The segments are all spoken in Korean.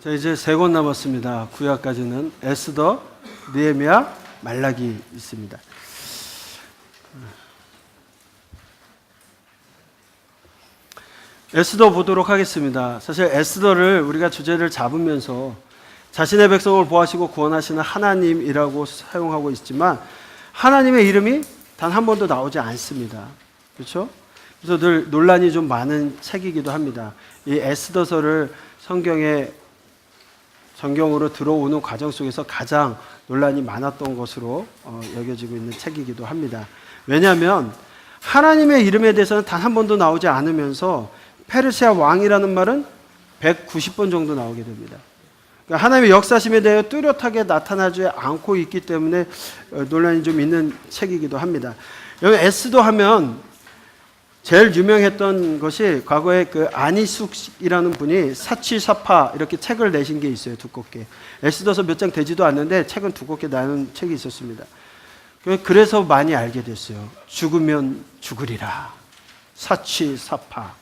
자, 이제 3권 남았습니다. 구약까지는 에스더, 느헤미야, 말라기 있습니다. 에스더 보도록 하겠습니다. 사실 에스더를 우리가 주제를 잡으면서 자신의 백성을 보호하시고 구원하시는 하나님이라고 사용하고 있지만 하나님의 이름이 단 한 번도 나오지 않습니다. 그렇죠? 그래서 늘 논란이 좀 많은 책이기도 합니다. 이 에스더서를 성경으로 들어오는 과정 속에서 가장 논란이 많았던 것으로 여겨지고 있는 책이기도 합니다. 왜냐하면 하나님의 이름에 대해서는 단 한 번도 나오지 않으면서 페르시아 왕이라는 말은 190번 정도 나오게 됩니다. 그러니까 하나님의 역사심에 대해 뚜렷하게 나타나지 않고 있기 때문에 논란이 좀 있는 책이기도 합니다. 여기 에스더 하면 제일 유명했던 것이 과거에 그 안희숙이라는 분이 사치사파 이렇게 책을 내신 게 있어요. 두껍게. 에스더서 몇 장 되지도 않는데 책은 두껍게 나눈 책이 있었습니다. 그래서 많이 알게 됐어요. 죽으면 죽으리라. 사치사파.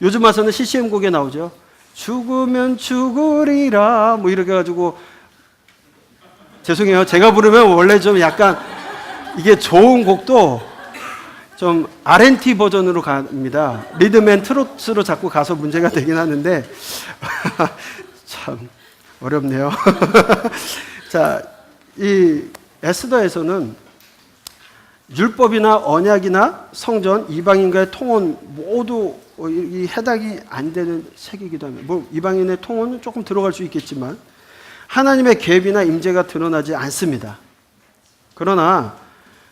요즘 와서는 CCM 곡에 나오죠. 죽으면 죽으리라. 뭐 이렇게 해가지고 죄송해요. 제가 부르면 원래 좀 약간 이게 좋은 곡도 좀 R&T 버전으로 갑니다. 리듬 앤 트로트로 자꾸 가서 문제가 되긴 하는데 참 어렵네요. 자, 이 에스더에서는 율법이나 언약이나 성전, 이방인과의 통혼 모두 이 해당이 안 되는 책이기도 합니다. 뭐 이방인의 통혼은 조금 들어갈 수 있겠지만 하나님의 계획이나 임재가 드러나지 않습니다. 그러나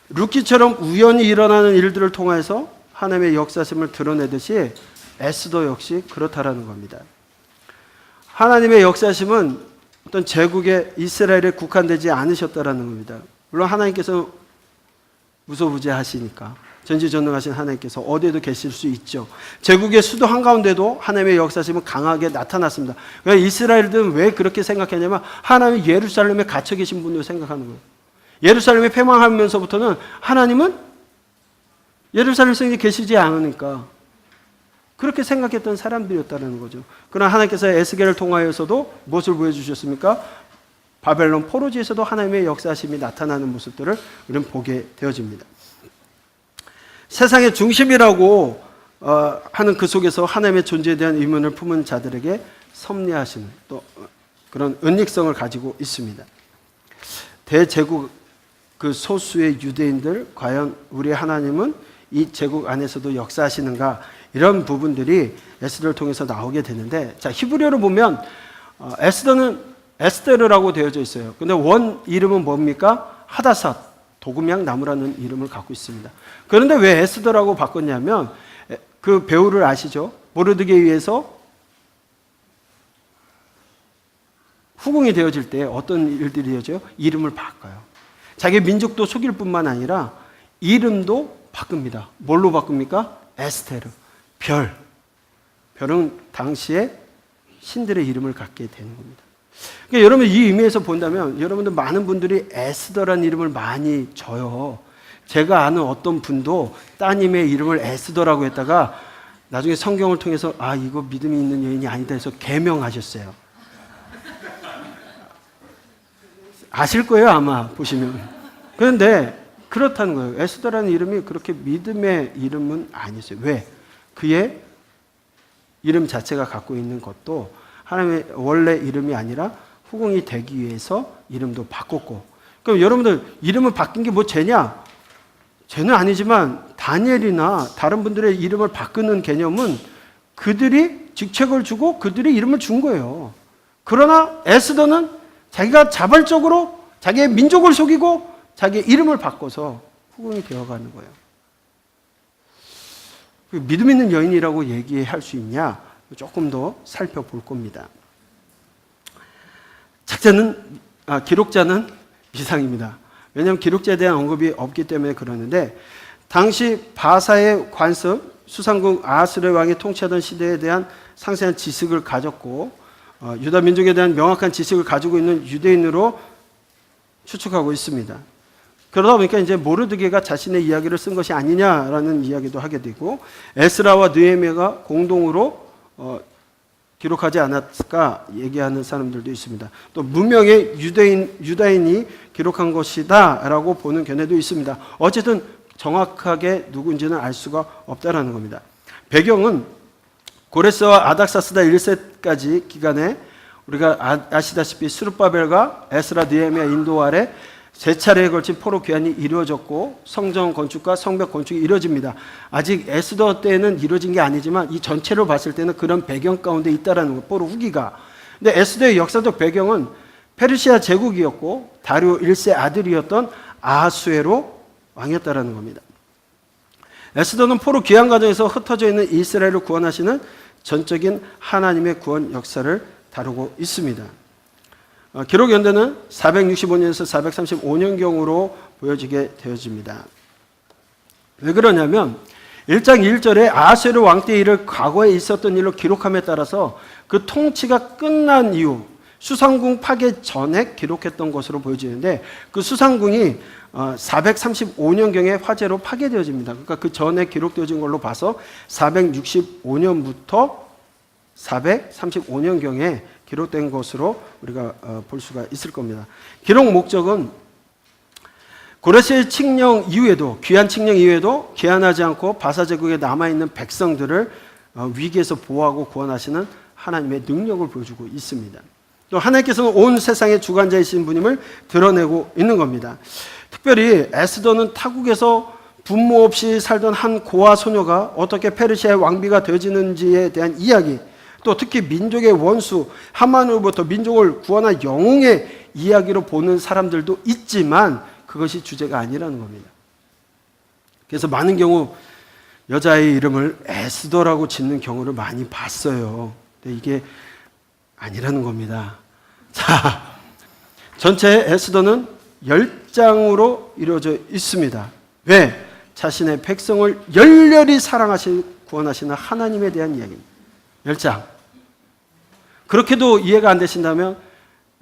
루키처럼 우연히 일어나는 일들을 통해서 하나님의 역사심을 드러내듯이 에스더 역시 그렇다라는 겁니다. 하나님의 역사심은 어떤 제국의 이스라엘에 국한되지 않으셨다라는 겁니다. 물론 하나님께서 무소부재하시니까 전지전능하신 하나님께서 어디에도 계실 수 있죠. 제국의 수도 한가운데도 하나님의 역사심은 강하게 나타났습니다. 그러니까 이스라엘들은 왜 그렇게 생각했냐면 하나님이 예루살렘에 갇혀 계신 분으로 생각하는 거예요. 예루살렘이 패망하면서부터는 하나님은 예루살렘에 계시지 않으니까 그렇게 생각했던 사람들이었다는 거죠. 그러나 하나님께서 에스겔을 통하여서도 무엇을 보여주셨습니까? 바벨론 포로지에서도 하나님의 역사심이 나타나는 모습들을 우리는 보게 되어집니다. 세상의 중심이라고 하는 그 속에서 하나님의 존재에 대한 의문을 품은 자들에게 섭리하시는 또 그런 은닉성을 가지고 있습니다. 대제국 그 소수의 유대인들 과연 우리 하나님은 이 제국 안에서도 역사하시는가 이런 부분들이 에스더를 통해서 나오게 되는데 자 히브리어로 보면 에스더는 에스테르라고 되어져 있어요. 근데 원 이름은 뭡니까? 하다삿 도금양 나무라는 이름을 갖고 있습니다. 그런데 왜 에스더라고 바꿨냐면 그 배우를 아시죠? 모르드게위에서 후궁이 되어질 때 어떤 일들이 이어져요? 이름을 바꿔요. 자기 민족도 속일 뿐만 아니라 이름도 바꿉니다. 뭘로 바꿉니까? 에스테르, 별. 별은 당시에 신들의 이름을 갖게 되는 겁니다. 그러니까 여러분 이 의미에서 본다면 여러분들 많은 분들이 에스더라는 이름을 많이 줘요. 제가 아는 어떤 분도 따님의 이름을 에스더라고 했다가 나중에 성경을 통해서 아 이거 믿음이 있는 여인이 아니다 해서 개명하셨어요. 아실 거예요 아마 보시면. 그런데 그렇다는 거예요. 에스더라는 이름이 그렇게 믿음의 이름은 아니었어요. 왜? 그의 이름 자체가 갖고 있는 것도 하나님의 원래 이름이 아니라 후궁이 되기 위해서 이름도 바꿨고. 그럼 여러분들 이름을 바뀐 게 뭐 죄냐? 죄는 아니지만 다니엘이나 다른 분들의 이름을 바꾸는 개념은 그들이 직책을 주고 그들이 이름을 준 거예요. 그러나 에스더는 자기가 자발적으로 자기의 민족을 속이고 자기의 이름을 바꿔서 후궁이 되어가는 거예요. 믿음 있는 여인이라고 얘기할 수 있냐? 조금 더 살펴볼 겁니다. 기록자는 이상입니다. 왜냐하면 기록자에 대한 언급이 없기 때문에 그러는데 당시 바사의 관습, 수상국 아하스르 왕이 통치하던 시대에 대한 상세한 지식을 가졌고 유다 민족에 대한 명확한 지식을 가지고 있는 유대인으로 추측하고 있습니다. 그러다 보니까 이제 모르드게가 자신의 이야기를 쓴 것이 아니냐라는 이야기도 하게 되고 에스라와 느헤미야가 공동으로 기록하지 않았을까 얘기하는 사람들도 있습니다. 또 무명의 유다인이 기록한 것이다라고 보는 견해도 있습니다. 어쨌든 정확하게 누군지는 알 수가 없다라는 겁니다. 배경은 고레스와 아닥사스다 1세까지 기간에 우리가 아시다시피 스룹바벨과 에스라 느헤미야 인도 아래 세 차례에 걸친 포로 귀환이 이루어졌고 성전 건축과 성벽 건축이 이루어집니다. 아직 에스더 때는 이루어진 게 아니지만 이 전체로 봤을 때는 그런 배경 가운데 있다라는 거, 포로 후기가. 근데 에스더의 역사적 배경은 페르시아 제국이었고 다리오 1세 아들이었던 아하수에로 왕이었다라는 겁니다. 에스더는 포로 귀환 과정에서 흩어져 있는 이스라엘을 구원하시는 전적인 하나님의 구원 역사를 다루고 있습니다. 기록 연대는 465년에서 435년경으로 보여지게 되어집니다. 왜 그러냐면 1장 1절에 아하수에로 왕 때 일을 과거에 있었던 일로 기록함에 따라서 그 통치가 끝난 이후 수상궁 파괴 전에 기록했던 것으로 보여지는데 그 수상궁이 435년경에 화재로 파괴되어집니다. 그러니까 그 전에 기록되어진 걸로 봐서 465년부터 435년경에 기록된 것으로 우리가 볼 수가 있을 겁니다. 기록 목적은 고레스의 칙령 이후에도, 귀환 칙령 이후에도 귀환하지 않고 바사 제국에 남아있는 백성들을 위기에서 보호하고 구원하시는 하나님의 능력을 보여주고 있습니다. 또 하나님께서는 온 세상의 주관자이신 분임을 드러내고 있는 겁니다. 특별히 에스더는 타국에서 부모 없이 살던 한 고아 소녀가 어떻게 페르시아의 왕비가 되어지는지에 대한 이야기, 또 특히 민족의 원수 하만으로부터 민족을 구원한 영웅의 이야기로 보는 사람들도 있지만 그것이 주제가 아니라는 겁니다. 그래서 많은 경우 여자의 이름을 에스더라고 짓는 경우를 많이 봤어요. 근데 이게 아니라는 겁니다. 자, 전체 에스더는 10장으로 이루어져 있습니다. 왜? 자신의 백성을 열렬히 사랑하시고 구원하시는 하나님에 대한 이야기입니다. 10장. 그렇게도 이해가 안 되신다면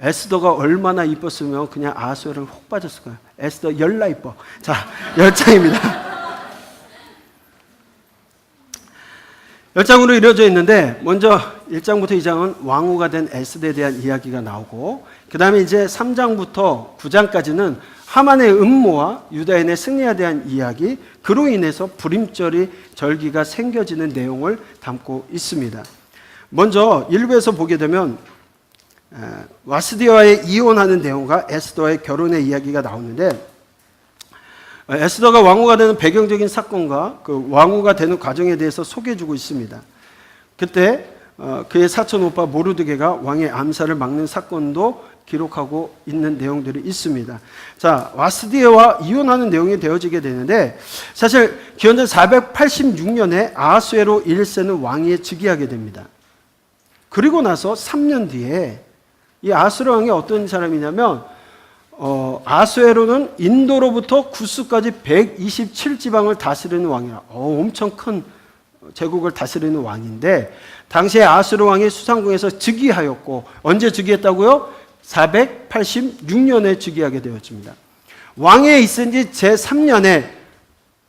에스더가 얼마나 이뻤으면 그냥 아하수에로는 혹 빠졌을 거예요. 에스더 열나 이뻐. 자, 10장입니다. 10장으로 이루어져 있는데 먼저 1장부터 2장은 왕후가 된 에스더에 대한 이야기가 나오고 그 다음에 이제 3장부터 9장까지는 하만의 음모와 유다인의 승리에 대한 이야기, 그로 인해서 불임절이 절기가 생겨지는 내용을 담고 있습니다. 먼저 1부에서 보게 되면 와스디와의 이혼하는 내용과 에스더의 결혼의 이야기가 나오는데 에스더가 왕후가 되는 배경적인 사건과 그 왕후가 되는 과정에 대해서 소개해주고 있습니다. 그때 그의 사촌 오빠 모르드게가 왕의 암살을 막는 사건도 기록하고 있는 내용들이 있습니다. 자, 와스디와 이혼하는 내용이 되어지게 되는데 사실 기원전 486년에 아하수에로 1세는 왕위에 즉위하게 됩니다. 그리고 나서 3년 뒤에 이 아하수에로 왕이 어떤 사람이냐면 아하수에로는 인도로부터 구스까지 127지방을 다스리는 왕이라 엄청 큰 제국을 다스리는 왕인데 당시에 아하수에로 왕이 수상궁에서 즉위하였고 언제 즉위했다고요? 486년에 즉위하게 되었습니다. 왕위에 있은 지 제3년에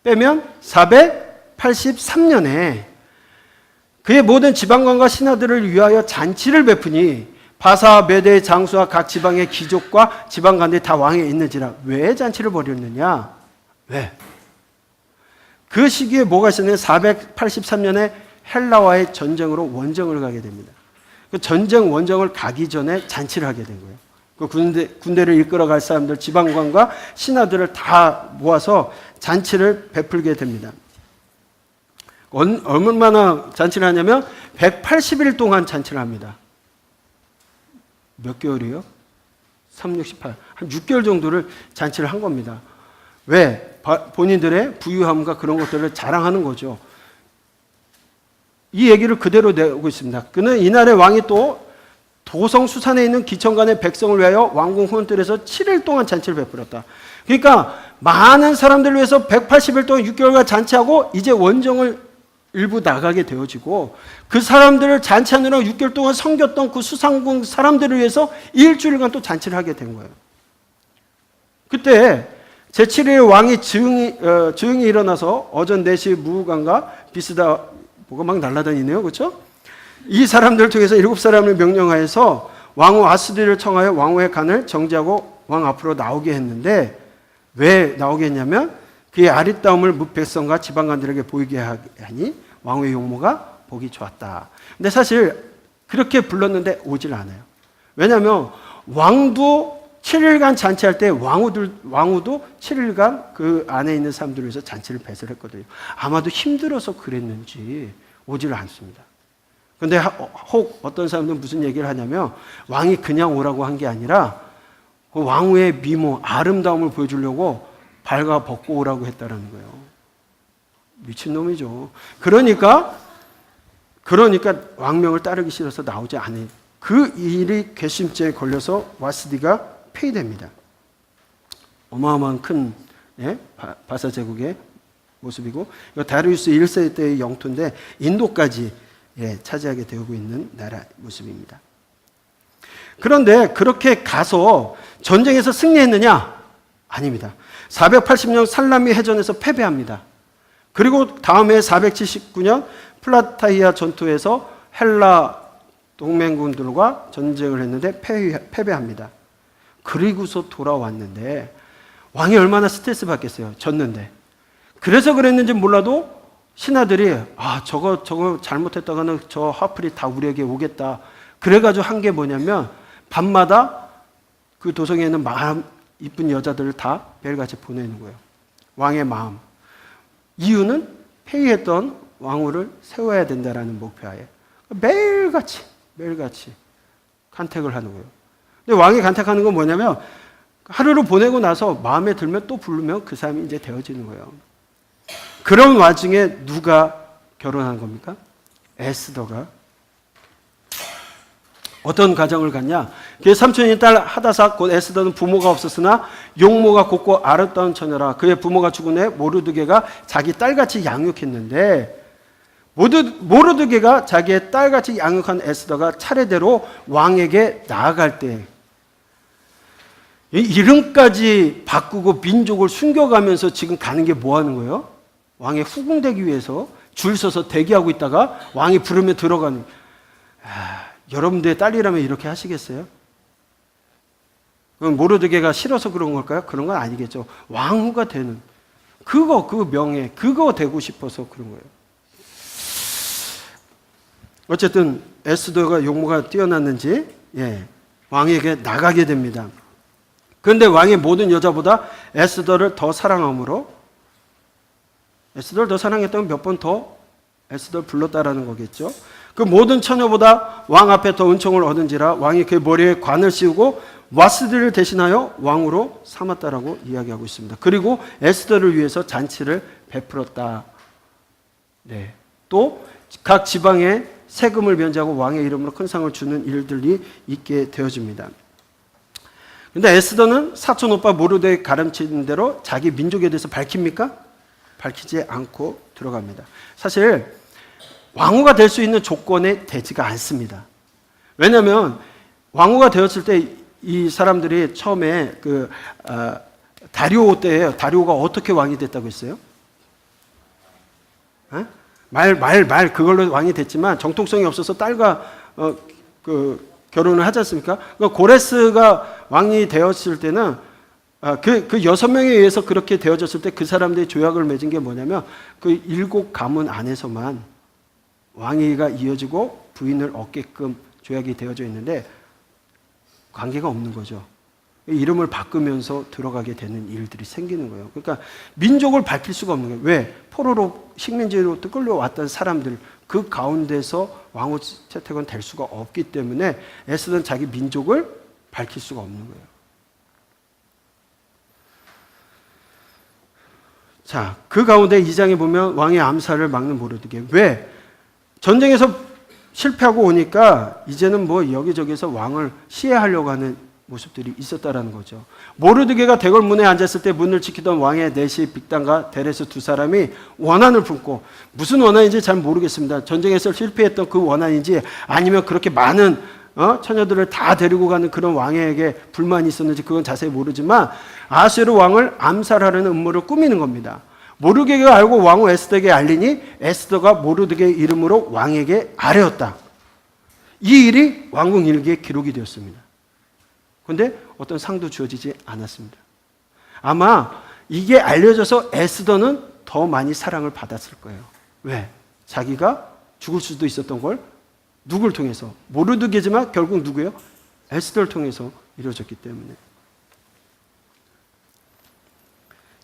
빼면 483년에 그의 모든 지방관과 신하들을 위하여 잔치를 베푸니 바사, 메대, 장수와 각 지방의 귀족과 지방관들이 다 왕에 있는지라. 왜 잔치를 벌였느냐? 왜? 그 시기에 뭐가 있었냐면 483년에 헬라와의 전쟁으로 원정을 가게 됩니다. 그 전쟁 원정을 가기 전에 잔치를 하게 된 거예요. 그 군대를 이끌어갈 사람들, 지방관과 신하들을 다 모아서 잔치를 베풀게 됩니다. 얼마나 잔치를 하냐면 180일 동안 잔치를 합니다. 몇 개월이요? 3, 6, 18. 한 6개월 정도를 잔치를 한 겁니다. 왜? 본인들의 부유함과 그런 것들을 자랑하는 거죠. 이 얘기를 그대로 내고 있습니다. 그는 이날의 왕이 또 도성 수산에 있는 기천관의 백성을 위하여 왕궁 혼뜰에서 7일 동안 잔치를 베풀었다. 그러니까 많은 사람들을 위해서 180일 동안 6개월간 잔치하고 이제 원정을 일부 나가게 되어지고 그 사람들을 잔치하느라 6개월 동안 섬겼던 그 수상궁 사람들을 위해서 일주일간 또 잔치를 하게 된 거예요. 그때 제7일 왕이 증이 일어나서 어전 내시 무후관과 비스다 뭐가 막 날아다니네요. 그렇죠? 이 사람들을 통해서 7사람을 명령하여서 왕후 와스디를 청하여 왕후의 간을 정지하고 왕 앞으로 나오게 했는데, 왜 나오게 했냐면 그의 아리따움을 뭇 백성과 지방관들에게 보이게 하니 왕후의 용모가 보기 좋았다. 근데 사실 그렇게 불렀는데 오질 않아요. 왜냐하면 왕도 7일간 잔치할 때 왕후도 7일간 그 안에 있는 사람들을 위해서 잔치를 배설했거든요. 아마도 힘들어서 그랬는지 오질 않습니다. 근데 혹 어떤 사람들은 무슨 얘기를 하냐면 왕이 그냥 오라고 한 게 아니라 그 왕후의 미모, 아름다움을 보여주려고 발가 벗고 오라고 했다라는 거예요. 미친놈이죠. 그러니까 왕명을 따르기 싫어서 나오지 않은 그 일이 괘씸죄에 걸려서 와스디가 폐위됩니다. 어마어마한 큰 바사 제국의 모습이고, 이거 다리우스 1세 때의 영토인데 인도까지 차지하게 되고 있는 나라 모습입니다. 그런데 그렇게 가서 전쟁에서 승리했느냐? 아닙니다. 480년 살라미 해전에서 패배합니다. 그리고 다음해 479년 플라타이아 전투에서 헬라 동맹군들과 전쟁을 했는데 패배합니다. 그리고서 돌아왔는데 왕이 얼마나 스트레스 받겠어요. 졌는데. 그래서 그랬는지 몰라도 신하들이 저거 잘못했다가는 저 화풀이 다 우리에게 오겠다. 그래가지고 한 게 뭐냐면 밤마다 그 도성에 있는 마음 이쁜 여자들을 다 매일같이 보내는 거예요. 왕의 마음. 이유는 폐위했던 왕후를 세워야 된다라는 목표하에 매일같이 간택을 하는 거예요. 근데 왕이 간택하는 건 뭐냐면 하루를 보내고 나서 마음에 들면 또 부르면 그 사람이 이제 되어지는 거예요. 그런 와중에 누가 결혼한 겁니까? 에스더가. 어떤 가정을 갖냐? 그의 삼촌인 딸 하다삭 곧 에스더는 부모가 없었으나 용모가 곱고 아름다운 처녀라. 그의 부모가 죽은 후에 모르드게가 자기 딸같이 양육했는데, 모르드게가 자기의 딸같이 양육한 에스더가 차례대로 왕에게 나아갈 때 이름까지 바꾸고 민족을 숨겨가면서 지금 가는 게 뭐 하는 거예요? 왕에 후궁되기 위해서 줄 서서 대기하고 있다가 왕이 부르면 들어가는. 여러분들의 딸이라면 이렇게 하시겠어요? 그럼 모르드게가 싫어서 그런 걸까요? 그런 건 아니겠죠. 왕후가 되는 그 명예, 그거 되고 싶어서 그런 거예요. 어쨌든 에스더가 용모가 뛰어났는지 왕에게 나가게 됩니다. 그런데 왕이 모든 여자보다 에스더를 더 사랑함으로, 에스더를 더 사랑했다면 몇 번 더 에스더를 불렀다라는 거겠죠. 그 모든 처녀보다 왕 앞에 더 은총을 얻은지라 왕이 그의 머리에 관을 씌우고 와스디를 대신하여 왕으로 삼았다라고 이야기하고 있습니다. 그리고 에스더를 위해서 잔치를 베풀었다. 또 각 지방에 세금을 면제하고 왕의 이름으로 큰 상을 주는 일들이 있게 되어집니다. 그런데 에스더는 사촌 오빠 모르드게 가르치는 대로 자기 민족에 대해서 밝힙니까? 밝히지 않고 들어갑니다. 사실 왕후가 될 수 있는 조건에 되지가 않습니다. 왜냐하면 왕후가 되었을 때 이 사람들이 처음에 다리오 때예요. 다리오가 어떻게 왕이 됐다고 했어요? 그걸로 왕이 됐지만 정통성이 없어서 딸과 결혼을 하지 않습니까? 그러니까 고레스가 왕이 되었을 때는 그 6명에 의해서 그렇게 되어졌을 때 그 사람들이 조약을 맺은 게 뭐냐면 그 7가문 안에서만 왕위가 이어지고 부인을 얻게끔 조약이 되어져 있는데 관계가 없는 거죠. 이름을 바꾸면서 들어가게 되는 일들이 생기는 거예요. 그러니까 민족을 밝힐 수가 없는 거예요. 왜? 포로로 식민지로 끌려왔던 사람들 그 가운데서 왕후 채택은 될 수가 없기 때문에 에스더는 자기 민족을 밝힐 수가 없는 거예요. 자, 그 가운데 2장에 보면 왕의 암살을 막는 모르드게. 왜? 전쟁에서 실패하고 오니까 이제는 뭐 여기저기서 왕을 시해하려고 하는 모습들이 있었다라는 거죠. 모르드게가 대궐 문에 앉았을 때 문을 지키던 왕의 내시 빅단과 데레스 두 사람이 원한을 품고, 무슨 원한인지 잘 모르겠습니다. 전쟁에서 실패했던 그 원한인지 아니면 그렇게 많은 처녀들을 다 데리고 가는 그런 왕에게 불만이 있었는지 그건 자세히 모르지만 아수에르 왕을 암살하려는 음모를 꾸미는 겁니다. 모르드게가 알고 왕후 에스더에게 알리니 에스더가 모르드게 이름으로 왕에게 아뢰었다. 이 일이 왕궁 일기에 기록이 되었습니다. 그런데 어떤 상도 주어지지 않았습니다. 아마 이게 알려져서 에스더는 더 많이 사랑을 받았을 거예요. 왜? 자기가 죽을 수도 있었던 걸 누굴 통해서? 모르드게지만 결국 누구예요? 에스더를 통해서 이루어졌기 때문에.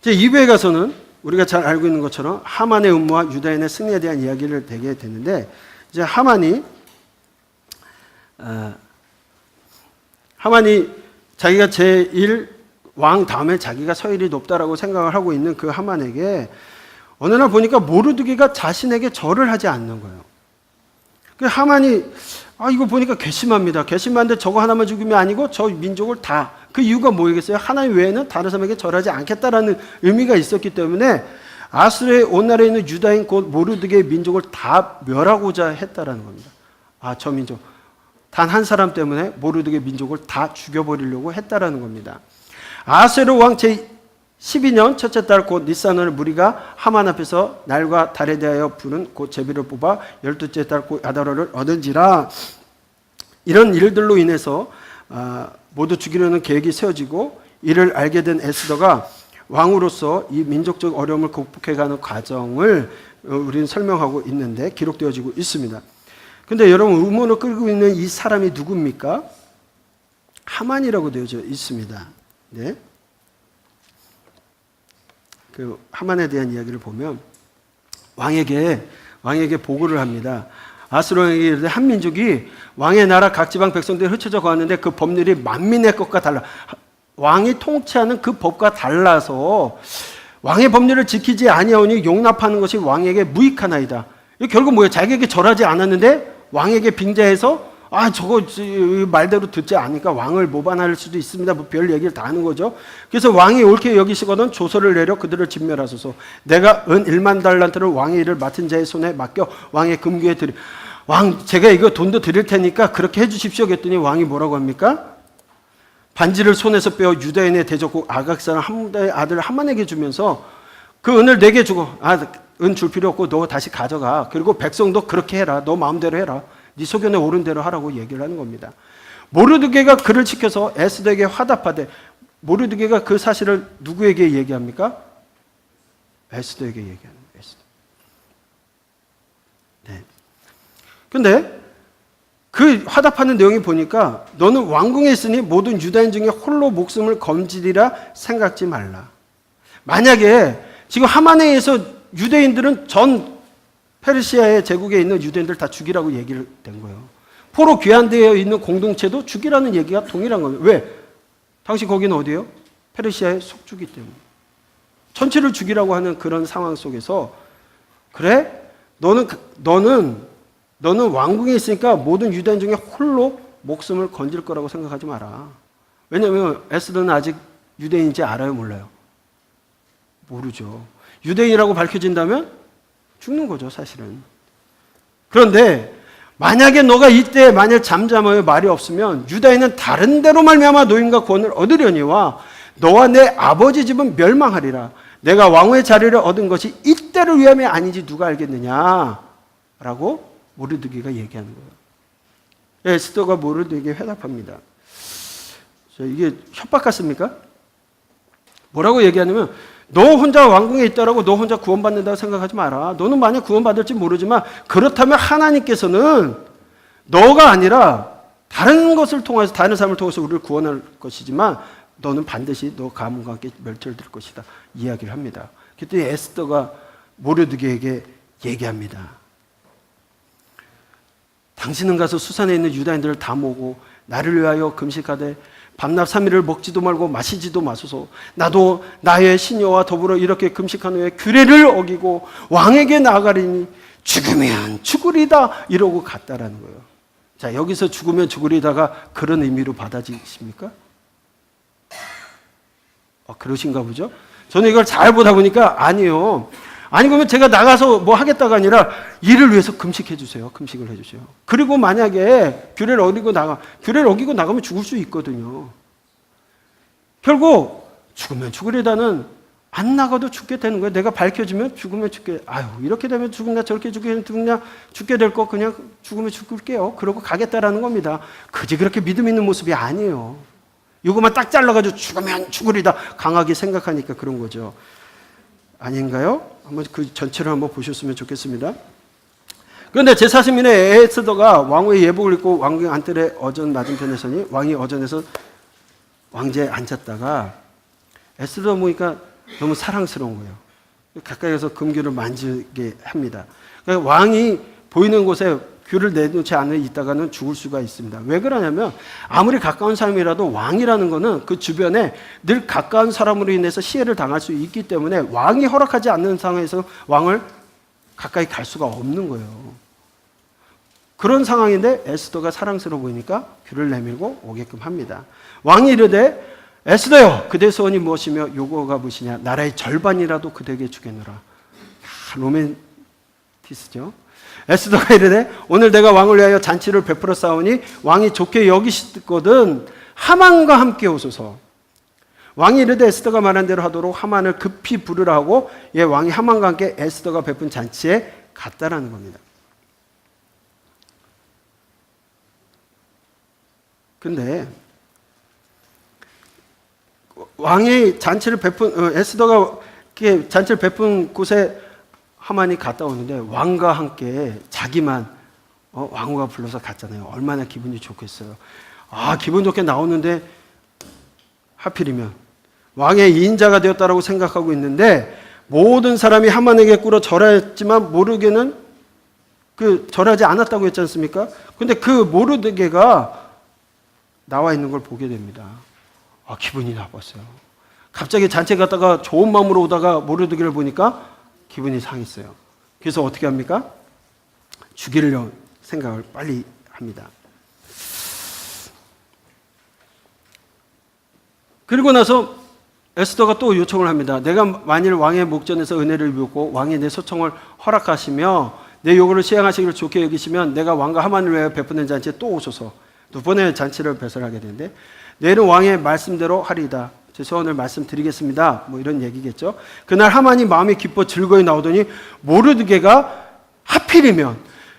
제 2부에 가서는 우리가 잘 알고 있는 것처럼 하만의 음모와 유다인의 승리에 대한 이야기를 되게 되는데, 이제 하만이 자기가 제1왕 다음에 자기가 서열이 높다라고 생각을 하고 있는 그 하만에게 어느 날 보니까 모르드게가 자신에게 절을 하지 않는 거예요. 그 하만이 이거 보니까 괘씸합니다. 괘씸한데 저거 하나만 죽이면 아니고 저 민족을 다, 그 이유가 뭐겠어요? 하나님 외에는 다른 사람에게 절하지 않겠다라는 의미가 있었기 때문에 아수르의 온 나라에 있는 유다인 곧 모르드게의 민족을 다 멸하고자 했다라는 겁니다. 저 민족 단 한 사람 때문에 모르드게 민족을 다 죽여버리려고 했다라는 겁니다. 아수르 왕 제12년 첫째 달 곧 니산월 무리가 하만 앞에서 날과 달에 대하여 부른 곧 제비를 뽑아 12째 달 곧 아다로를 얻은지라. 이런 일들로 인해서 모두 죽이려는 계획이 세워지고 이를 알게 된 에스더가 왕으로서 이 민족적 어려움을 극복해가는 과정을 우리는 설명하고 있는데 기록되어지고 있습니다. 근데 여러분, 음모를 끌고 있는 이 사람이 누굽니까? 하만이라고 되어져 있습니다. 네. 그 하만에 대한 이야기를 보면 왕에게 보고를 합니다. 아수르 왕에게 이르되 한 민족이 왕의 나라 각 지방 백성들이 흩어져 가는데 그 법률이 만민의 것과 달라. 왕이 통치하는 그 법과 달라서 왕의 법률을 지키지 아니하오니 용납하는 것이 왕에게 무익하나이다. 결국 뭐예요? 자기에게 절하지 않았는데 왕에게 빙자해서 저거 말대로 듣지 않으니까 왕을 모반할 수도 있습니다. 별 얘기를 다 하는 거죠. 그래서 왕이 옳게 여기시거든 조서를 내려 그들을 진멸하소서. 내가 은 1만 달란트를 왕의 일을 맡은 자의 손에 맡겨 왕의 금궤에 드리. 왕, 제가 이거 돈도 드릴 테니까 그렇게 해주십시오. 그랬더니 왕이 뭐라고 합니까? 반지를 손에서 빼어 유다인의 대적국 아각 사람 함다의 아들 하만에게 주면서 그 은을 내게 주고, 은 줄 필요 없고 너 다시 가져가. 그리고 백성도 그렇게 해라. 너 마음대로 해라. 네 소견에 옳은 대로 하라고 얘기를 하는 겁니다. 모르드게가 그를 지켜서 에스더에게 화답하되, 모르드게가 그 사실을 누구에게 얘기합니까? 에스더에게 얘기하는 거예요. 에스더. 네. 근데 그 화답하는 내용이 보니까 너는 왕궁에 있으니 모든 유다인 중에 홀로 목숨을 건지리라 생각지 말라. 만약에 지금 하만에 의해서 유대인들은 전 페르시아의 제국에 있는 유대인들 다 죽이라고 얘기를 된 거예요. 포로 귀환되어 있는 공동체도 죽이라는 얘기가 동일한 겁니다. 왜? 당시 거기는 어디예요? 페르시아의 속주기 때문에. 전체를 죽이라고 하는 그런 상황 속에서, 그래? 너는 왕궁에 있으니까 모든 유대인 중에 홀로 목숨을 건질 거라고 생각하지 마라. 왜냐하면 에스더는 아직 유대인인지 알아요, 몰라요? 모르죠. 유대인이라고 밝혀진다면 죽는 거죠, 사실은. 그런데 만약에 너가 이때 만일 잠잠하여 말이 없으면 유다인은 다른 데로 말미암아 노임과 구원을 얻으려니와 너와 내 아버지 집은 멸망하리라. 내가 왕의 자리를 얻은 것이 이때를 위함이 아니지 누가 알겠느냐 라고 모르드게가 얘기하는 거예요. 에스더가 모르드게에게 회답합니다. 이게 협박 같습니까? 뭐라고 얘기하냐면, 너 혼자 왕궁에 있다라고 너 혼자 구원받는다고 생각하지 마라. 너는 만약 구원받을지 모르지만 그렇다면 하나님께서는 너가 아니라 다른 것을 통해서, 다른 사람을 통해서 우리를 구원할 것이지만 너는 반드시 너 가문과 함께 멸절될 것이다 이야기를 합니다. 그때 에스더가 모르드게에게 얘기합니다. 당신은 가서 수산에 있는 유다인들을 다 모으고 나를 위하여 금식하되 밤낮 3일을 먹지도 말고 마시지도 마소서. 나도 나의 시녀와 더불어 이렇게 금식한 후에 규례를 어기고 왕에게 나아가리니 죽으면 죽으리다 이러고 갔다라는 거예요. 자, 여기서 죽으면 죽으리다가 그런 의미로 받아지십니까? 그러신가 보죠? 저는 이걸 잘 보다 보니까 아니요. 아니, 그러면 제가 나가서 뭐 하겠다가 아니라 이를 위해서 금식해 주세요. 금식을 해 주세요. 그리고 만약에 규례를 어기고 나가면 죽을 수 있거든요. 결국 죽으면 죽으리다는 안 나가도 죽게 되는 거예요. 내가 밝혀지면 죽으면 죽게, 아유, 이렇게 되면 죽냐, 저렇게 죽냐, 죽게 될 거 그냥 죽으면 죽을게요. 그러고 가겠다라는 겁니다. 그지 그렇게 믿음 있는 모습이 아니에요. 이거만 딱 잘라가지고 죽으면 죽으리다 강하게 생각하니까 그런 거죠. 아닌가요? 한번 그 전체를 한번 보셨으면 좋겠습니다. 그런데 제40인의 에스더가 왕후의 예복을 입고 왕궁 안뜰에 어전 맞은편에 서니 왕이 어전에서 왕제에 앉았다가 에스더 보니까 너무 사랑스러운 거예요. 가까이 가서 금규를 만지게 합니다. 그러니까 왕이 보이는 곳에 규를 내놓지 않으 있다가는 죽을 수가 있습니다. 왜 그러냐면 아무리 가까운 사람이라도 왕이라는 거는 그 주변에 늘 가까운 사람으로 인해서 시해를 당할 수 있기 때문에 왕이 허락하지 않는 상황에서 왕을 가까이 갈 수가 없는 거예요. 그런 상황인데 에스더가 사랑스러워 보이니까 규를 내밀고 오게끔 합니다. 왕이 이르되 에스더여 그대 소원이 무엇이며 요구가 무엇이냐 나라의 절반이라도 그대에게 주겠노라. 로맨티스죠. 에스더가 이르되 오늘 내가 왕을 위하여 잔치를 베풀어 싸우니 왕이 좋게 여기시거든 하만과 함께 오소서. 왕이 이르되 에스더가 말한 대로 하도록 하만을 급히 부르라 하고 왕이 하만과 함께 에스더가 베푼 잔치에 갔다라는 겁니다. 근데 왕이 잔치를 베푼 에스더가 잔치를 베푼 곳에 하만이 갔다 오는데 왕과 함께 자기만 왕후가 불러서 갔잖아요. 얼마나 기분이 좋겠어요. 아, 기분 좋게 나오는데 하필이면 왕의 인자가 되었다라고 생각하고 있는데 모든 사람이 하만에게 꿇어 절했지만 모르게는 절하지 않았다고 했지 않습니까? 근데 그 모르드게가 나와 있는 걸 보게 됩니다. 아, 기분이 나빴어요. 갑자기 잔치에 갔다가 좋은 마음으로 오다가 모르드게를 보니까 기분이 상했어요. 그래서 어떻게 합니까? 죽이려는 생각을 빨리 합니다. 그리고 나서 에스더가 또 요청을 합니다. 내가 만일 왕의 목전에서 은혜를 입고 왕이 내 소청을 허락하시며 내 요구를 시행하시기를 좋게 여기시면 내가 왕과 하만을 위하여 베푸는 잔치에 또 오소서. 두 번의 잔치를 배설하게 되는데 내일은 왕의 말씀대로 하리이다. 제 소원을 말씀드리겠습니다. 뭐 이런 얘기겠죠. 그날 하만이 마음이 기뻐 즐거이 나오더니 모르드게가 하필이면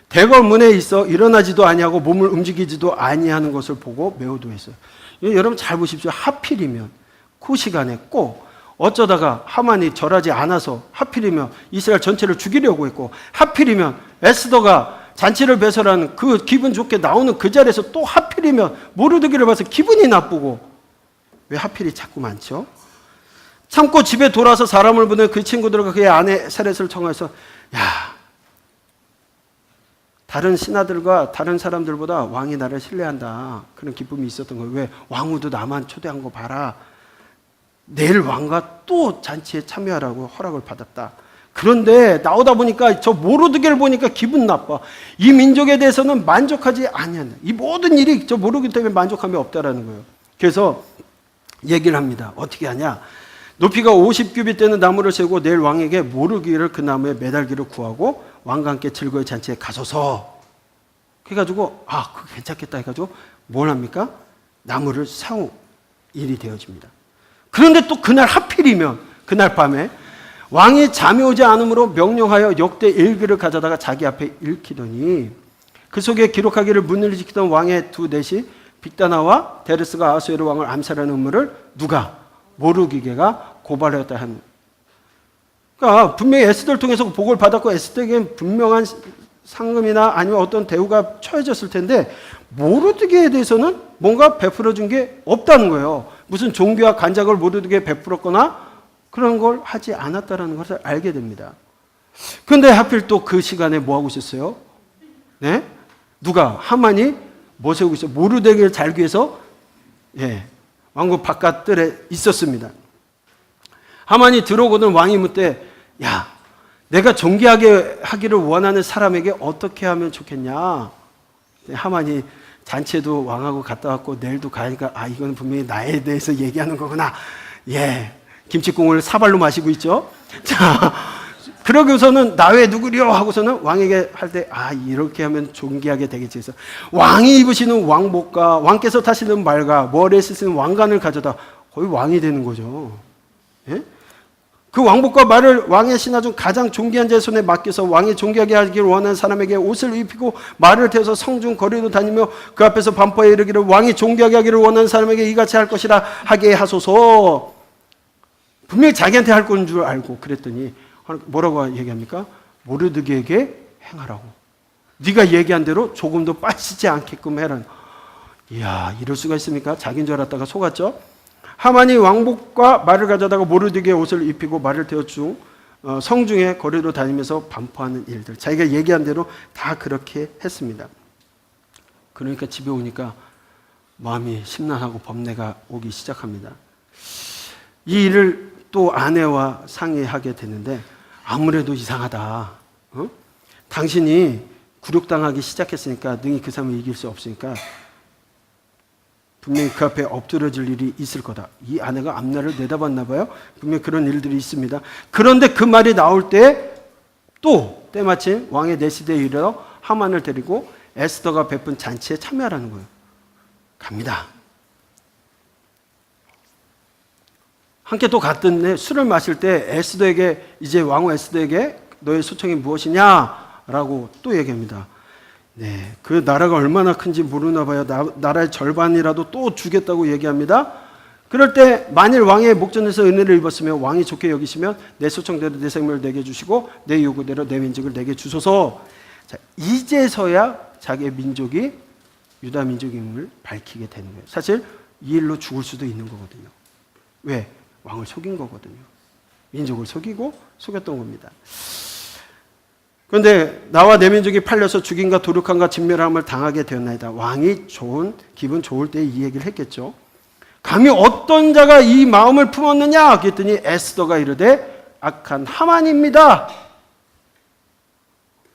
대궐 문에 있어 일어나지도 아니하고 몸을 움직이지도 아니하는 것을 보고 매우 노했어요. 여러분 잘 보십시오. 하필이면 그 시간에 꼭 어쩌다가 하만이 절하지 않아서 하필이면 이스라엘 전체를 죽이려고 했고 하필이면 에스더가 잔치를 배설하는 그 기분 좋게 나오는 그 자리에서 또 하필이면 모르드게를 봐서 기분이 나쁘고 왜 하필이 자꾸 많죠? 참고 집에 돌아서 사람을 보낸 그 친구들과 그의 아내 세렛을 청하여서 야, 다른 신하들과 다른 사람들보다 왕이 나를 신뢰한다. 그런 기쁨이 있었던 거예요. 왜? 왕후도 나만 초대한 거 봐라. 내일 왕과 또 잔치에 참여하라고 허락을 받았다. 그런데 나오다 보니까 저 모르드게를 보니까 기분 나빠. 이 민족에 대해서는 만족하지 아니한다. 이 모든 일이 저 모르드게 때문에 만족함이 없다라는 거예요. 그래서 얘기를 합니다. 어떻게 하냐? 높이가 50규빗 되는 나무를 세우고 내일 왕에게 모르기를 그 나무에 매달기를 구하고 왕과 함께 즐거이 잔치에 가소서. 그래가지고 그거 괜찮겠다 해가지고 뭘 합니까? 나무를 세운 일이 되어집니다. 그런데 또 그날 하필이면 그날 밤에 왕이 잠이 오지 않으므로 명령하여 역대 일기를 가져다가 자기 앞에 읽히더니 그 속에 기록하기를 문을 지키던 왕의 두 넷이 빅다나와 데르스가 아하수에르 왕을 암살하는 음모를 누가? 모르드게가 고발하였다 한. 그러니까 분명히 에스더를 통해서 보고를 받았고 에스더에게는 분명한 상금이나 아니면 어떤 대우가 처해졌을 텐데 모르드게에 대해서는 뭔가 베풀어 준 게 없다는 거예요. 무슨 종교와 간작을 모르드게에 베풀었거나 그런 걸 하지 않았다는 것을 알게 됩니다. 그런데 하필 또 그 시간에 뭐 하고 있었어요? 네? 누가? 하만이 뭐 세우고 있어요? 모르드게를 살기 위해서 왕궁 바깥들에 있었습니다. 하만이 들어오거든 왕이 묻되 야, 내가 존귀하게 하기를 원하는 사람에게 어떻게 하면 좋겠냐? 하만이 잔치에도 왕하고 갔다 왔고 내일도 가니까 이건 분명히 나에 대해서 얘기하는 거구나. 김치국을 사발로 마시고 있죠. 자, 그러고서는 나 외에 누구려 하고서는 왕에게 할 때 이렇게 하면 존귀하게 되겠지. 그래서 왕이 입으시는 왕복과 왕께서 타시는 말과 머리에 쓰시는 왕관을 가져다 거의 왕이 되는 거죠. 예? 그 왕복과 말을 왕의 신하 중 가장 존귀한 자의 손에 맡겨서 왕이 존귀하게 하기를 원하는 사람에게 옷을 입히고 말을 태워서 성중 거리로 다니며 그 앞에서 반포에 이르기를 왕이 존귀하게 하기를 원하는 사람에게 이같이 할 것이라 하게 하소서. 분명히 자기한테 할 건 줄 알고 그랬더니 뭐라고 얘기합니까? 모르드게에게 행하라고. 네가 얘기한 대로 조금도 빠지지 않게끔 해라. 이야, 이럴 수가 있습니까? 자기인 줄 알았다가 속았죠? 하만이 왕복과 말을 가져다가 모르드게의 옷을 입히고 말을 태워주 성중의 거리로 다니면서 반포하는 일들. 자기가 얘기한 대로 다 그렇게 했습니다. 그러니까 집에 오니까 마음이 심란하고 범내가 오기 시작합니다. 이 일을 또 아내와 상의하게 되는데 아무래도 이상하다. 당신이 굴욕당하기 시작했으니까 능히 그 사람을 이길 수 없으니까 분명히 그 앞에 엎드려질 일이 있을 거다. 이 아내가 앞날을 내다봤나 봐요. 분명히 그런 일들이 있습니다. 그런데 그 말이 나올 때 또 때마침 왕의 내시대에 이르러 하만을 데리고 에스더가 베푼 잔치에 참여하라는 거예요. 갑니다. 함께 또 갔던데 술을 마실 때 에스더에게, 이제 왕후 에스더에게 너의 소청이 무엇이냐라고 또 얘기합니다. 네, 그 나라가 얼마나 큰지 모르나 봐요. 나라의 절반이라도 또 주겠다고 얘기합니다. 그럴 때 만일 왕의 목전에서 은혜를 입었으면 왕이 좋게 여기시면 내 소청대로 내 생명을 내게 주시고 내 요구대로 내 민족을 내게 주소서. 자, 이제서야 자기의 민족이 유다 민족임을 밝히게 되는 거예요. 사실 이 일로 죽을 수도 있는 거거든요. 왜? 왕을 속인 거거든요. 민족을 속이고 속였던 겁니다. 그런데 나와 내 민족이 팔려서 죽임과 도륙함과 진멸함을 당하게 되었나이다. 왕이 기분 좋을 때 이 얘기를 했겠죠. 감히 어떤 자가 이 마음을 품었느냐? 그랬더니 에스더가 이르되 악한 하만입니다.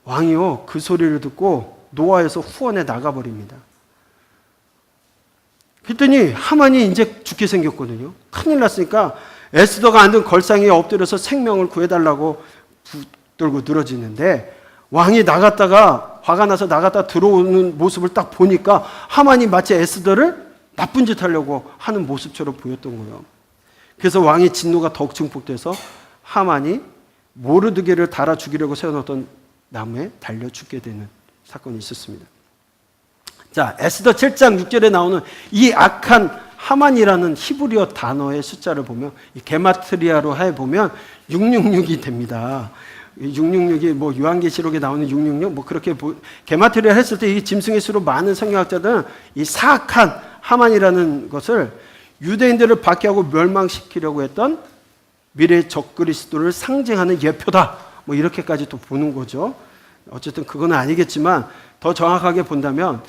왕이요, 그 소리를 듣고 노아에서 후원에 나가버립니다. 그랬더니 하만이 이제 죽게 생겼거든요. 큰일 났으니까 에스더가 앉은 걸상에 엎드려서 생명을 구해달라고 붙들고 늘어지는데 왕이 나갔다가 화가 나서 나갔다 들어오는 모습을 딱 보니까 하만이 마치 에스더를 나쁜 짓 하려고 하는 모습처럼 보였던 거예요. 그래서 왕의 진노가 더욱 증폭돼서 하만이 모르드게를 달아 죽이려고 세워놓던 나무에 달려 죽게 되는 사건이 있었습니다. 자, 에스더 7장 6절에 나오는 이 악한 하만이라는 히브리어 단어의 숫자를 보면 이 게마트리아로 해보면 666이 됩니다. 666이 뭐 요한계시록에 나오는 666 뭐 그렇게 게마트리아 했을 때 이 짐승의 수로 많은 성경학자들은 이 사악한 하만이라는 것을 유대인들을 박해하고 멸망시키려고 했던 미래의 적그리스도를 상징하는 예표다. 뭐 이렇게까지 또 보는 거죠. 어쨌든 그건 아니겠지만 더 정확하게 본다면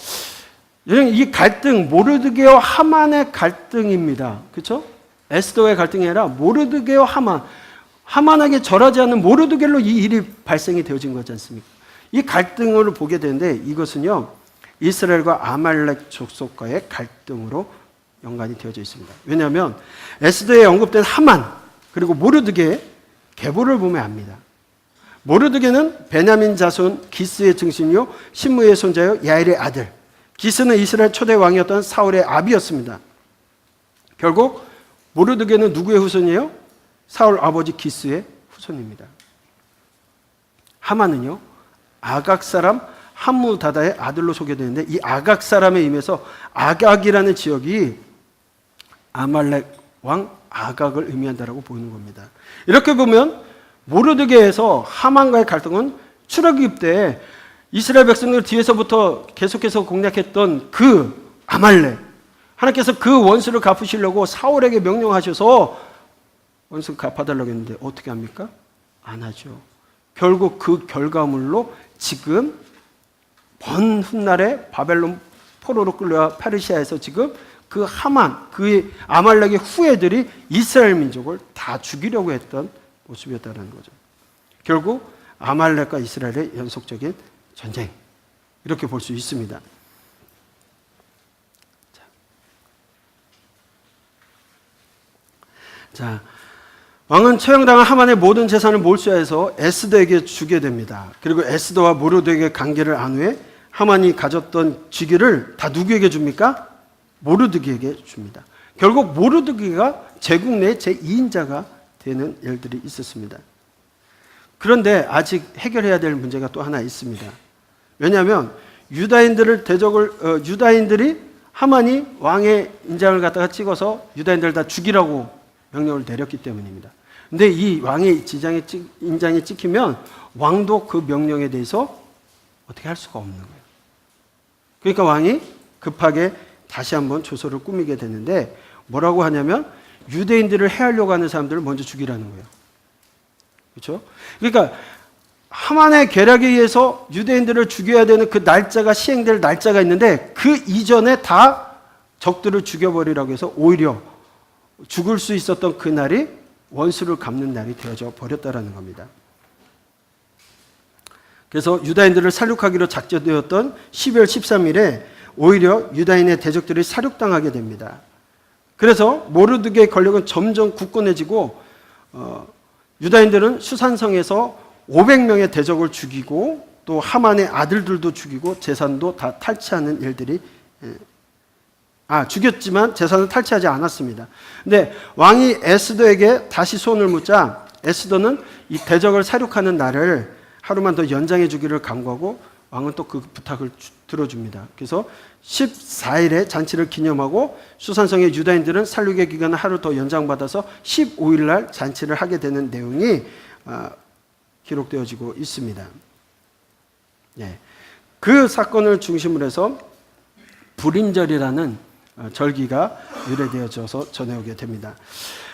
이 갈등, 모르드게와 하만의 갈등입니다. 그렇죠? 에스더의 갈등이 아니라 모르드게와 하만에게 절하지 않는 모르드게로 이 일이 발생이 되어진 거지 않습니까? 이 갈등을 보게 되는데 이것은요, 이스라엘과 아말렉 족속과의 갈등으로 연관이 되어져 있습니다. 왜냐하면 에스더에 언급된 하만 그리고 모르드게의 계보를 보면 압니다. 모르드게는 베냐민 자손 기스의 증신이요 신무의 손자요 야엘의 아들. 기스는 이스라엘 초대 왕이었던 사울의 아비였습니다. 결국 모르드게는 누구의 후손이에요? 사울 아버지 기스의 후손입니다. 하만은요 아각 사람 함무다다의 아들로 소개되는데 이 아각 사람의 임에서 아각이라는 지역이 아말렉 왕 아각을 의미한다라고 보이는 겁니다. 이렇게 보면 모르드게에서 하만과의 갈등은 출애굽 때 이스라엘 백성들 뒤에서부터 계속해서 공략했던 그 아말렉, 하나님께서 그 원수를 갚으시려고 사울에게 명령하셔서 원수 갚아달라고 했는데 어떻게 합니까? 안 하죠. 결국 그 결과물로 지금 먼 훗날에 바벨론 포로로 끌려와 페르시아에서 지금 그 하만, 그 아말렉의 후예들이 이스라엘 민족을 다 죽이려고 했던 모습이었다는 거죠. 결국 아말렉과 이스라엘의 연속적인 전쟁, 이렇게 볼 수 있습니다. 자, 왕은 처형당한 하만의 모든 재산을 몰수해서 에스더에게 주게 됩니다. 그리고 에스더와 모르드게의 관계를 안 후에 하만이 가졌던 직위를 다 누구에게 줍니까? 모르드게에게 줍니다. 결국 모르드게가 제국 내 제2인자가 되는 일들이 있었습니다. 그런데 아직 해결해야 될 문제가 또 하나 있습니다. 왜냐하면 유다인들이 하만이 왕의 인장을 갖다가 찍어서 유다인들을 다 죽이라고 명령을 내렸기 때문입니다. 근데 이 왕의 인장이 찍히면 왕도 그 명령에 대해서 어떻게 할 수가 없는 거예요. 그러니까 왕이 급하게 다시 한번 조서를 꾸미게 되는데 뭐라고 하냐면 유대인들을 해하려고 하는 사람들을 먼저 죽이라는 거예요. 그렇죠? 그러니까 하만의 계략에 의해서 유대인들을 죽여야 되는 그 날짜가 시행될 날짜가 있는데 그 이전에 다 적들을 죽여버리라고 해서 오히려 죽을 수 있었던 그 날이 원수를 갚는 날이 되어져 버렸다라는 겁니다. 그래서 유다인들을 살육하기로 작정되었던 12월 13일에 오히려 유다인의 대적들이 살육당하게 됩니다. 그래서 모르드게의 권력은 점점 굳건해지고 유다인들은 수산성에서 500명의 대적을 죽이고 또 하만의 아들들도 죽이고 재산도 다 탈취하는 일들이 죽였지만 재산을 탈취하지 않았습니다. 근데 왕이 에스더에게 다시 소원을 묻자 에스더는 이 대적을 살육하는 날을 하루만 더 연장해 주기를 강구하고 왕은 또 그 부탁을 들어줍니다. 그래서 14일에 잔치를 기념하고 수산성의 유다인들은 살육의 기간을 하루 더 연장받아서 15일 날 잔치를 하게 되는 내용이 기록되어지고 있습니다. 그 사건을 중심으로 해서 불임절이라는 절기가 유래되어져서 전해오게 됩니다.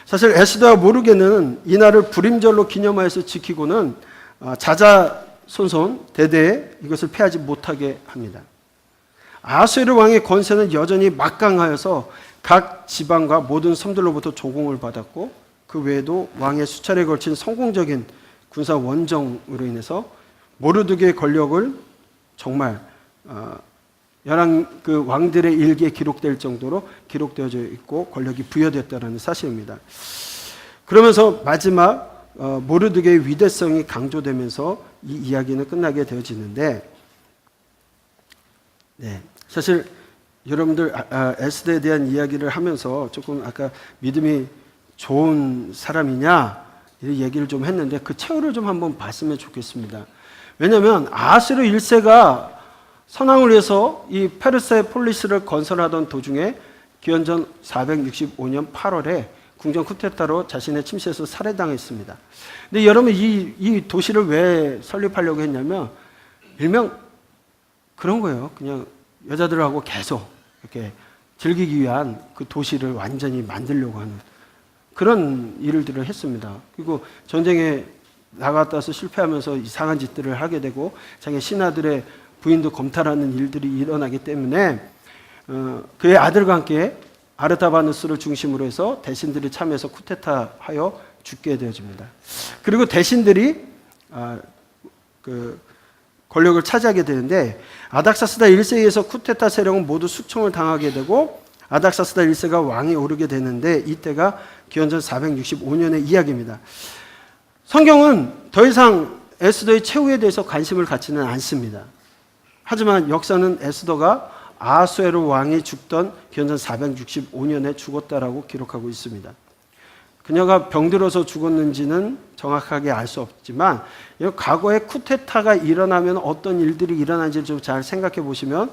사실 에스더와 모르게는 이날을 불임절로 기념하여서 지키고는 자자손손 대대에 이것을 폐하지 못하게 합니다. 아수에르 왕의 권세는 여전히 막강하여서 각 지방과 모든 섬들로부터 조공을 받았고 그 외에도 왕의 수차례에 걸친 성공적인 군사 원정으로 인해서 모르드게의 권력을 정말 그 왕들의 일기에 기록될 정도로 기록되어져 있고 권력이 부여됐다는 사실입니다. 그러면서 마지막 모르드게의 위대성이 강조되면서 이 이야기는 끝나게 되어지는데 사실 여러분들 에스더에 대한 이야기를 하면서 조금 아까 믿음이 좋은 사람이냐 이 얘기를 좀 했는데 그 최후를 좀 한번 봤으면 좋겠습니다. 왜냐하면 아수르 1세가 선왕을 위해서 이 페르세폴리스를 건설하던 도중에 기원전 465년 8월에 궁전 쿠데타로 자신의 침시에서 살해당했습니다. 근데 여러분 이 도시를 왜 설립하려고 했냐면 일명 그런 거예요. 그냥 여자들하고 계속 이렇게 즐기기 위한 그 도시를 완전히 만들려고 하는 그런 일들을 했습니다. 그리고 전쟁에 나갔다 와서 실패하면서 이상한 짓들을 하게 되고 자기 신하들의 부인도 검탈하는 일들이 일어나기 때문에 그의 아들과 함께 아르타바누스를 중심으로 해서 대신들이 참여해서 쿠데타하여 죽게 되어집니다. 그리고 대신들이 그 권력을 차지하게 되는데 아닥사스다 1세에 의해서 쿠데타 세력은 모두 숙청을 당하게 되고 아닥사스다 1세가 왕이 오르게 되는데 이때가 기원전 465년의 이야기입니다. 성경은 더 이상 에스더의 최후에 대해서 관심을 갖지는 않습니다. 하지만 역사는 에스더가 아수에르 왕이 죽던 기원전 465년에 죽었다라고 기록하고 있습니다. 그녀가 병들어서 죽었는지는 정확하게 알 수 없지만 과거에 쿠데타가 일어나면 어떤 일들이 일어난지를 좀 잘 생각해 보시면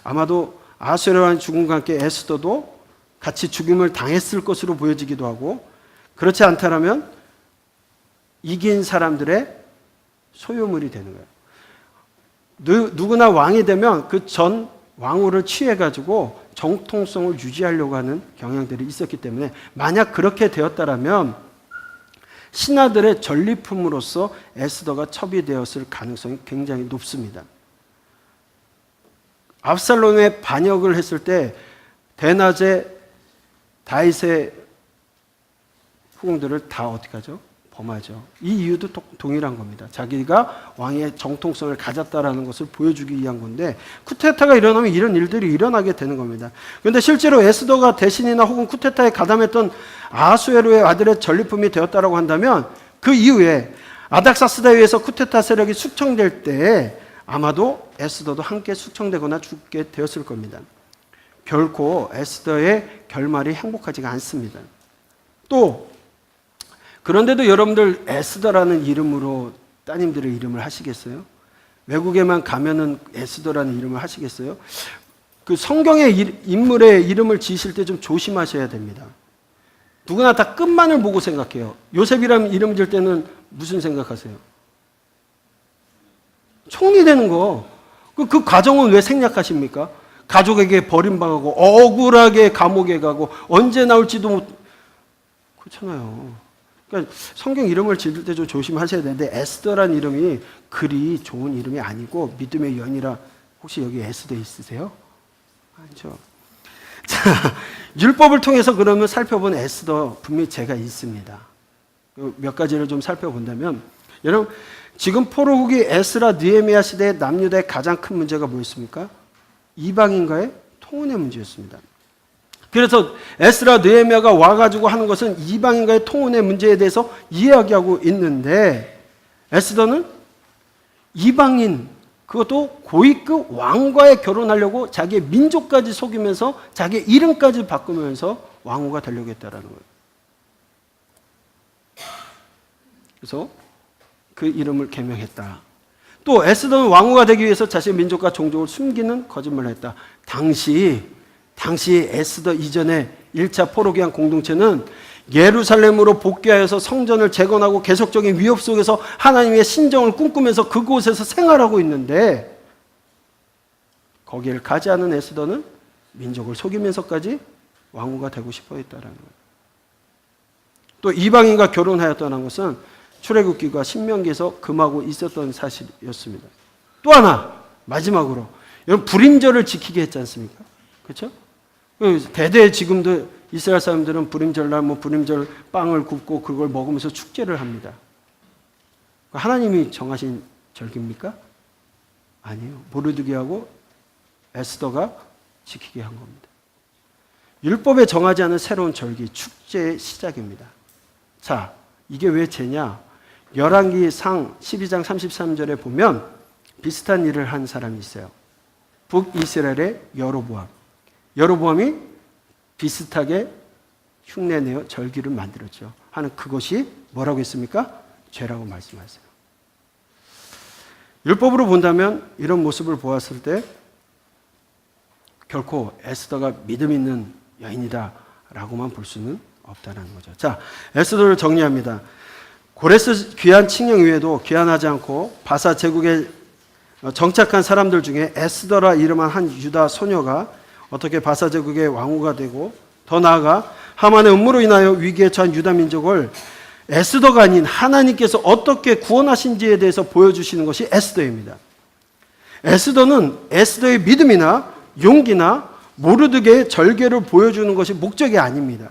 아마도 아수에르 왕이 죽음과 함께 에스더도 같이 죽임을 당했을 것으로 보여지기도 하고 그렇지 않다면 이긴 사람들의 소유물이 되는 거예요. 누구나 왕이 되면 그 전 왕후를 취해가지고 정통성을 유지하려고 하는 경향들이 있었기 때문에 만약 그렇게 되었다면 신하들의 전리품으로서 에스더가 첩이되었을 가능성이 굉장히 높습니다. 압살롬의 반역을 했을 때 대낮에 다윗의 후궁들을 다 어떻게 하죠? 범하죠. 이 이유도 동일한 겁니다. 자기가 왕의 정통성을 가졌다라는 것을 보여주기 위한 건데 쿠데타가 일어나면 이런 일들이 일어나게 되는 겁니다. 그런데 실제로 에스더가 대신이나 혹은 쿠데타에 가담했던 아수에르의 아들의 전리품이 되었다라고 한다면 그 이후에 아닥사스다에 의해서 쿠데타 세력이 숙청될 때 아마도 에스더도 함께 숙청되거나 죽게 되었을 겁니다. 결코 에스더의 결말이 행복하지가 않습니다. 또 그런데도 여러분들 에스더라는 이름으로 따님들의 이름을 하시겠어요? 외국에만 가면은 에스더라는 이름을 하시겠어요? 그 성경의 인물의 이름을 지으실 때 좀 조심하셔야 됩니다. 누구나 다 끝만을 보고 생각해요. 요셉이라는 이름 지을 때는 무슨 생각하세요? 총리 되는 거. 그 과정은 왜 생략하십니까? 가족에게 버림당하고 억울하게 감옥에 가고 언제 나올지도 그렇잖아요. 그러니까 성경 이름을 지을 때 좀 조심하셔야 되는데 에스더라는 이름이 그리 좋은 이름이 아니고 믿음의 연이라. 혹시 여기 에스더 있으세요? 아니죠. 자, 율법을 통해서 그러면 살펴본 에스더 분명히 죄가 있습니다. 몇 가지를 좀 살펴본다면, 여러분 지금 포로 후기 에스라 느헤미야 시대의 남유다의 가장 큰 문제가 뭐였습니까? 이방인과의 통혼의 문제였습니다. 그래서 에스라 느헤미야가 와가지고 하는 것은 이방인과의 통혼의 문제에 대해서 이야기하고 있는데, 에스더는 이방인, 그것도 고위급 왕과의 결혼하려고 자기의 민족까지 속이면서 자기의 이름까지 바꾸면서 왕후가 되려고 했다라는 거예요. 그래서 그 이름을 개명했다. 또 에스더는 왕후가 되기 위해서 자신의 민족과 종족을 숨기는 거짓말을 했다. 당시 에스더 이전에 1차 포로기한 공동체는 예루살렘으로 복귀하여서 성전을 재건하고 계속적인 위협 속에서 하나님의 신정을 꿈꾸면서 그곳에서 생활하고 있는데, 거기를 가지 않은 에스더는 민족을 속이면서까지 왕후가 되고 싶어 했다라는 거예요. 또 이방인과 결혼하였다는 것은 출애굽기가 신명기에서 금하고 있었던 사실이었습니다. 또 하나 마지막으로, 여러분 불임절을 지키게 했지 않습니까? 그렇죠? 대대 지금도 이스라엘 사람들은 불임절날 불임절 빵을 굽고 그걸 먹으면서 축제를 합니다. 하나님이 정하신 절기입니까? 아니에요. 모르드게하고 에스더가 지키게 한 겁니다. 율법에 정하지 않은 새로운 절기, 축제의 시작입니다. 자, 이게 왜 죄냐? 열왕기상 12장 33절에 보면 비슷한 일을 한 사람이 있어요. 북이스라엘의 여로보암이 비슷하게 흉내내어 절기를 만들었죠. 하는 그것이 뭐라고 했습니까? 죄라고 말씀하세요. 율법으로 본다면 이런 모습을 보았을 때 결코 에스더가 믿음 있는 여인이다 라고만 볼 수는 없다는 거죠. 자, 에스더를 정리합니다. 고레스 귀한 칙령 외에도 귀환하지 않고 바사 제국에 정착한 사람들 중에 에스더라 이름한 한 유다 소녀가 어떻게 바사 제국의 왕후가 되고, 더 나아가 하만의 음모로 인하여 위기에 처한 유다 민족을 에스더가 아닌 하나님께서 어떻게 구원하신지에 대해서 보여주시는 것이 에스더입니다. 에스더는 에스더의 믿음이나 용기나 모르드게의 절개를 보여주는 것이 목적이 아닙니다.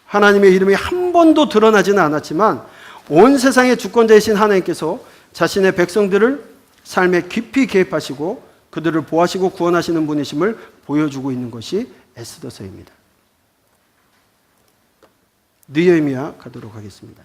하나님의 이름이 한 번도 드러나지는 않았지만 온 세상의 주권자이신 하나님께서 자신의 백성들을 삶에 깊이 개입하시고 그들을 보호하시고 구원하시는 분이심을 보여주고 있는 것이 에스더서입니다. 느헤미야 가도록 하겠습니다.